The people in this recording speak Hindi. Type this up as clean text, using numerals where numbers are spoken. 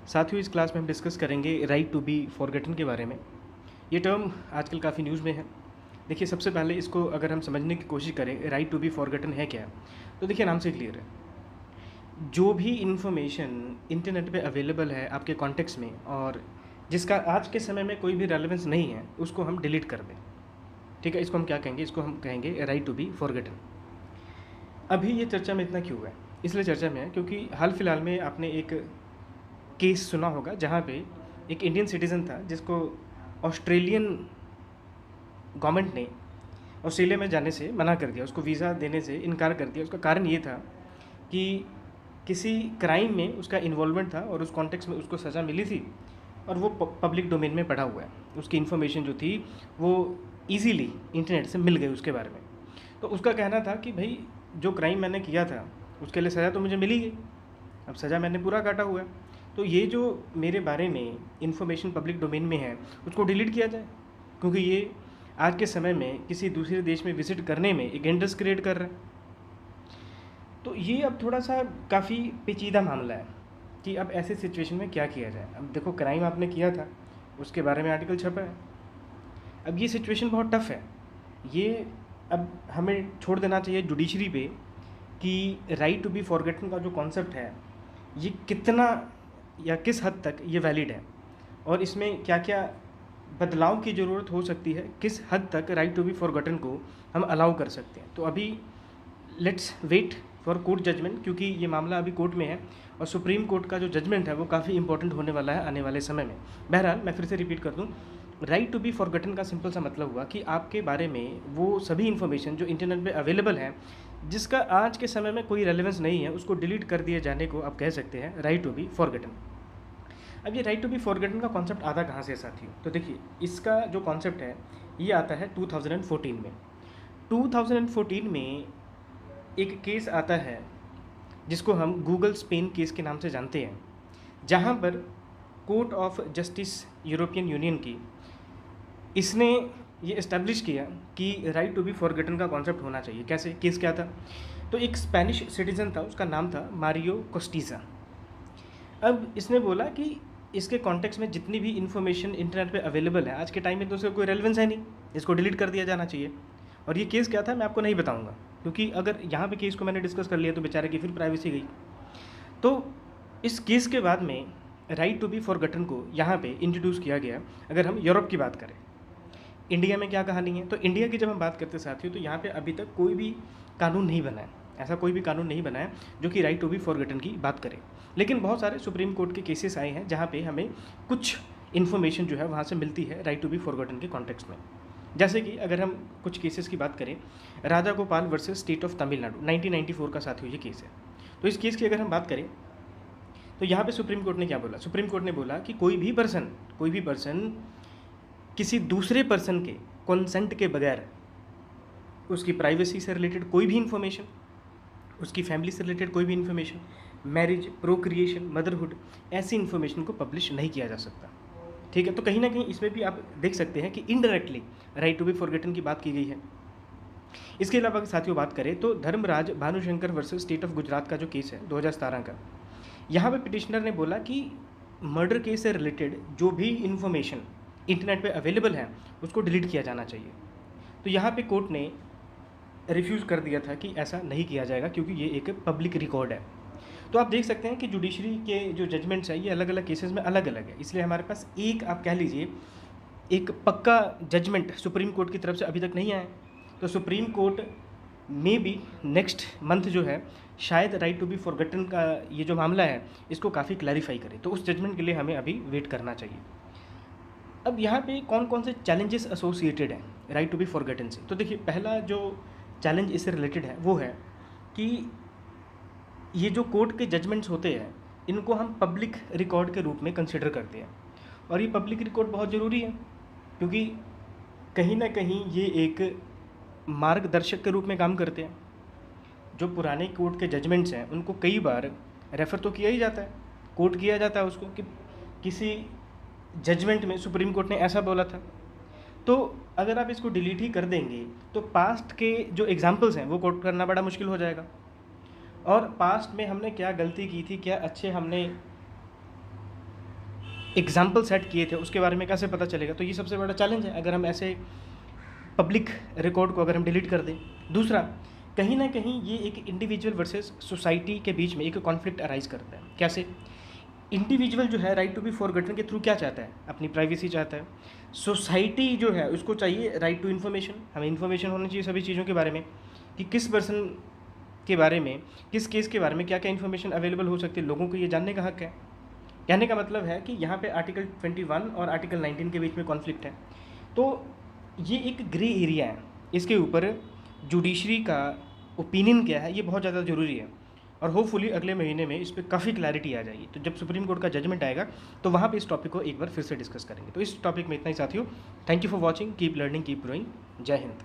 साथियों, इस क्लास में हम डिस्कस करेंगे राइट टू बी फॉरगेटन के बारे में। ये टर्म आजकल काफ़ी न्यूज़ में है। देखिए, सबसे पहले इसको अगर हम समझने की कोशिश करें राइट टू बी फॉरगेटन है क्या, तो देखिए नाम से क्लियर है। जो भी इन्फॉर्मेशन इंटरनेट पे अवेलेबल है आपके कॉन्टेक्स्ट में और जिसका आज के समय में कोई भी रेलेवेंस नहीं है, उसको हम डिलीट कर दें। ठीक है, इसको हम क्या कहेंगे? इसको हम कहेंगे राइट टू बी फॉरगेटन। अभी ये चर्चा में इतना क्यों है? इसलिए चर्चा में है क्योंकि हाल फिलहाल में आपने एक केस सुना होगा जहाँ पे एक इंडियन सिटीज़न था जिसको ऑस्ट्रेलियन गवर्नमेंट ने ऑस्ट्रेलिया में जाने से मना कर दिया, उसको वीज़ा देने से इनकार कर दिया। उसका कारण ये था कि किसी क्राइम में उसका इन्वॉल्वमेंट था और उस कॉन्टेक्स्ट में उसको सज़ा मिली थी और वो पब्लिक डोमेन में पड़ा हुआ है। उसकी इन्फॉर्मेशन जो थी वो ईजीली इंटरनेट से मिल गई उसके बारे में। तो उसका कहना था कि भाई, जो क्राइम मैंने किया था उसके लिए सज़ा तो मुझे मिली गई, अब सज़ा मैंने पूरा काटा हुआ है, तो ये जो मेरे बारे में इन्फॉर्मेशन पब्लिक डोमेन में है उसको डिलीट किया जाए, क्योंकि ये आज के समय में किसी दूसरे देश में विजिट करने में एक इंटरेस्ट क्रिएट कर रहा है। तो ये अब थोड़ा सा काफ़ी पेचीदा मामला है कि अब ऐसे सिचुएशन में क्या किया जाए। अब देखो, क्राइम आपने किया था, उसके बारे में आर्टिकल छपा है। अब ये सिचुएशन बहुत टफ है। ये अब हमें छोड़ देना चाहिए जुडिशरी पे कि राइट टू बी फॉरगेटन का जो कॉन्सेप्ट है ये कितना या किस हद तक ये वैलिड है और इसमें क्या क्या बदलाव की ज़रूरत हो सकती है, किस हद तक राइट टू बी फॉरगॉटन को हम अलाउ कर सकते हैं। तो अभी let's wait for court judgement, क्योंकि ये मामला अभी कोर्ट में है और सुप्रीम कोर्ट का जो जजमेंट है वो काफ़ी इंपॉर्टेंट होने वाला है आने वाले समय में। बहरहाल, मैं फिर से रिपीट कर दूँ, राइट टू बी फॉरगॉटन का सिंपल सा मतलब हुआ कि आपके बारे में वो सभी इन्फॉर्मेशन जो इंटरनेट पे अवेलेबल है जिसका आज के समय में कोई रेलेवेंस नहीं है, उसको डिलीट कर दिए जाने को आप कह सकते हैं राइट टू बी फॉरगॉटन। अब ये राइट टू बी फॉरगेटन का कॉन्सेप्ट आता कहाँ से साथियों? तो देखिए, इसका जो कॉन्सेप्ट है ये आता है 2014 में। 2014 में एक केस आता है जिसको हम गूगल स्पेन केस के नाम से जानते हैं, जहाँ पर court of justice European union की इसने ये इस्टेब्लिश किया कि राइट टू बी फॉरगेटन का कॉन्सेप्ट होना चाहिए। कैसे? केस क्या था? तो एक स्पेनिश सिटीज़न था, उसका नाम था मारियो कोस्टिज़ा। अब इसने बोला कि इसके कॉन्टेक्स्ट में जितनी भी इन्फॉर्मेशन इंटरनेट पे अवेलेबल है आज के टाइम में, तो उसका कोई रेलेवेंस है नहीं, इसको डिलीट कर दिया जाना चाहिए। और ये केस क्या था मैं आपको नहीं बताऊंगा, क्योंकि अगर यहाँ पे केस को मैंने डिस्कस कर लिया तो बेचारे की फिर प्राइवेसी गई। तो इस केस के बाद में राइट टू बी फॉरगॉटन को यहाँ पे इंट्रोड्यूस किया गया। अगर हम यूरोप की बात करें, इंडिया में क्या कहानी है, तो इंडिया की जब हम बात करते साथियों, तो यहाँ पे अभी तक कोई भी कानून नहीं बना है, ऐसा कोई भी कानून नहीं बना है जो कि राइट टू बी फॉरगॉटन की बात करे। लेकिन बहुत सारे सुप्रीम कोर्ट के केसेस आए हैं जहाँ पे हमें कुछ इन्फॉर्मेशन जो है वहाँ से मिलती है राइट टू बी फॉरगॉटन के कॉन्टेक्स्ट में। जैसे कि अगर हम कुछ केसेस की बात करें, Raja Gopal versus state of Tamil Nadu 1994 का साथियों ये केस है। तो इस केस की अगर हम बात करें तो यहाँ पे सुप्रीम कोर्ट ने क्या बोला? सुप्रीम कोर्ट ने बोला कि कोई भी पर्सन किसी दूसरे पर्सन के कंसेंट के बगैर उसकी प्राइवेसी से रिलेटेड कोई भी इन्फॉर्मेशन, उसकी फैमिली से रिलेटेड कोई भी इन्फॉर्मेशन, मैरिज, प्रोक्रिएशन, मदरहुड, ऐसी इन्फॉर्मेशन को पब्लिश नहीं किया जा सकता। ठीक है, तो कहीं ना कहीं इसमें भी आप देख सकते हैं कि indirectly right to be forgotten की बात की गई है। इसके अलावा साथियों बात करें तो Dharmaraj Bhanushankar versus state of Gujarat का जो केस है 2017 का, यहाँ पे पिटिशनर ने बोला कि मर्डर केस से रिलेटेड जो भी इन्फॉर्मेशन इंटरनेट पे अवेलेबल है उसको डिलीट किया जाना चाहिए। तो यहाँ पे कोर्ट ने रिफ्यूज़ कर दिया था कि ऐसा नहीं किया जाएगा, क्योंकि ये एक पब्लिक रिकॉर्ड है। तो आप देख सकते हैं कि जुडिशरी के जो जजमेंट्स हैं ये अलग अलग केसेस में अलग अलग है, इसलिए हमारे पास एक, आप कह लीजिए, एक पक्का जजमेंट सुप्रीम कोर्ट की तरफ से अभी तक नहीं आया। तो सुप्रीम कोर्ट में भी नेक्स्ट मंथ जो है शायद राइट टू बी फॉरगॉटन का ये जो मामला है इसको काफ़ी क्लैरिफाई करे, तो उस जजमेंट के लिए हमें अभी वेट करना चाहिए। अब यहाँ पे कौन कौन से चैलेंजेस एसोसिएटेड हैं राइट टू बी फॉरगॉटन से? तो देखिए, पहला जो चैलेंज इससे रिलेटेड है वो है कि ये जो कोर्ट के जजमेंट्स होते हैं इनको हम पब्लिक रिकॉर्ड के रूप में कंसिडर करते हैं, और ये पब्लिक रिकॉर्ड बहुत ज़रूरी है क्योंकि कहीं ना कहीं ये एक मार्गदर्शक के रूप में काम करते हैं। जो पुराने कोर्ट के जजमेंट्स हैं उनको कई बार रेफ़र तो किया ही जाता है, कोर्ट किया जाता है उसको कि किसी जजमेंट में सुप्रीम कोर्ट ने ऐसा बोला था। तो अगर आप इसको डिलीट ही कर देंगे तो पास्ट के जो एग्जाम्पल्स हैं वो कोट करना बड़ा मुश्किल हो जाएगा, और पास्ट में हमने क्या गलती की थी, क्या अच्छे हमने एग्जाम्पल सेट किए थे उसके बारे में कैसे पता चलेगा? तो ये सबसे बड़ा चैलेंज है अगर हम ऐसे पब्लिक रिकॉर्ड को अगर हम डिलीट कर दें। दूसरा, कहीं ना कहीं ये एक इंडिविजुअल वर्सेस सोसाइटी के बीच में एक कॉन्फ्लिक्ट अराइज करता है। कैसे? इंडिविजुअल जो है राइट टू बी फॉरगॉटन के थ्रू क्या चाहता है? अपनी प्राइवेसी चाहता है। सोसाइटी जो है उसको चाहिए राइट टू इन्फॉर्मेशन, हमें इन्फॉर्मेशन होनी चाहिए सभी चीज़ों के बारे में, कि किस पर्सन के बारे में, किस केस के बारे में क्या क्या इन्फॉर्मेशन अवेलेबल हो सकती है, लोगों को ये जानने का हक है। कहने का मतलब है कि यहाँ पे आर्टिकल 21 और आर्टिकल 19 के बीच में कॉन्फ्लिक्ट है। तो ये एक ग्रे एरिया है, इसके ऊपर जुडिशरी का ओपिनियन क्या है ये बहुत ज़्यादा ज़रूरी है, और होपफुली अगले महीने में इस पर काफ़ी क्लैरिटी आ जाएगी। तो जब सुप्रीम कोर्ट का जजमेंट आएगा तो वहाँ पे इस टॉपिक को एक बार फिर से डिस्कस करेंगे। तो इस टॉपिक में इतना ही साथियों। Thank you for watching, keep learning, keep growing. जय हिंद।